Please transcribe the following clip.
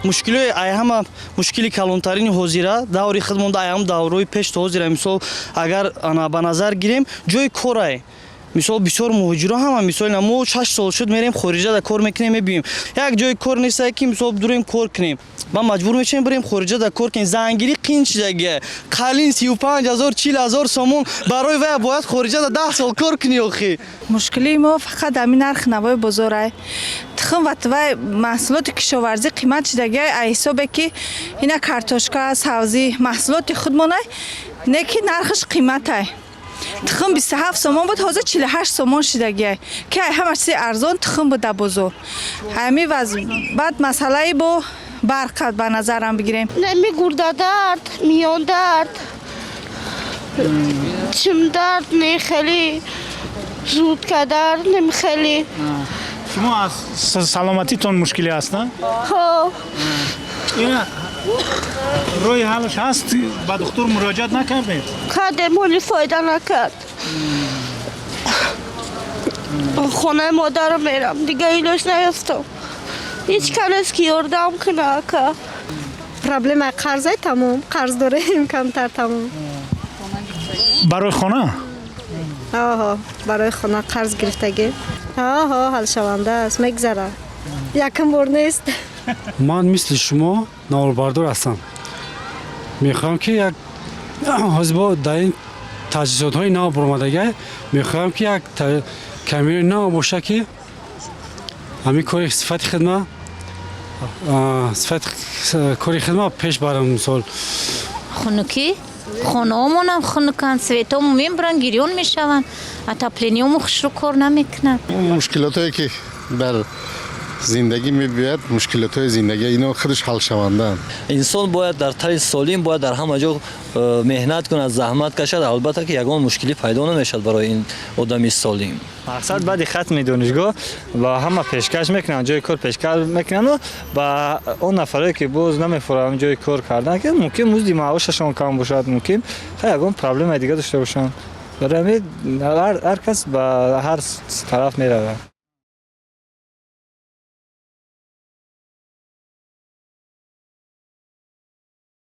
مشکلی ایام مشکلی کلانترین حاضره داوری خدمت ایام داوری پیش حاضره مثال اگر آن به نظر گیریم جای کاره مثال بسیار مهاجرا هم مثال ما 6 سال شد میریم خارجه در کار میکنیم میبینیم یک جای کار نیست که مثال دوریم کار کنیم ما مجبور میشیم بریم خارجه در کار کنیم زنگیری قین شدگه قالین 35000 40000 سومون برای وای باید خارجه در 10 سال کار کنی اخی مشکلی ما فقط همین نرخ نوای بازاره تخم و توی محصولات کشاورزی قیمت شدگه حسابه که اینا کارتوشکا سبزی محصولات خودمونه نه که نرخش قیمته تخم 27 سومون بود حاضر 48 سومون شدگه که همش ارزان تخم بود بازار همین وضع بعد مسئله با برق به نظرم بگیریم نمی گرده درد میان درد چم درد نه خیلی زود که درد نمی خیلی شما از سلامتیتون مشکلی هست نه؟ ها اینا روی حالش هست با دکتر مراجعت نکردید؟ کردم ولی فایده نکرد خونه مادرم میرم دیگه ایلوش نیفتم هیچ کس که یاردم کنه که پرابلم قرضه تمام قرض داریم کمتر تمام برای خانه؟ آها برای خانه قرض گرفتگی آها حل شونده است میگذره یکم بار نیست من مثل شما نوآوردار هستم میخوام که یک حزب در این تجهیزات های نو برآمدگی میخوام که یک کامیون نو باشه که همین کاری صفت خدمت کاری خدمت پیش برم مثال خنکی خانه‌مون هم خنکن سویتامون میبرن گریون میشون اتاپلینیوم خوش رو کار نمیکنن مشکلاتی که بر زندگی میبید مشکلات های زندگی اینا خودش حل شوندن انسان باید در طرز سالم باید در همه جا مهنت کنه زحمت کشد البته که یگان مشکلی پیدا نمیشد برای این آدمی سالم مقصد بعد ختم دانشگاه و همه پیشکش میکنن جای کار پیشکش میکنن و با اون نفرایی که باز نمیفهمن جای کار کردن که ممکن مزد معاششون کم باشد ممکن یگان پرابلم دیگه داشته باشن برای هر کس به هر طرف میره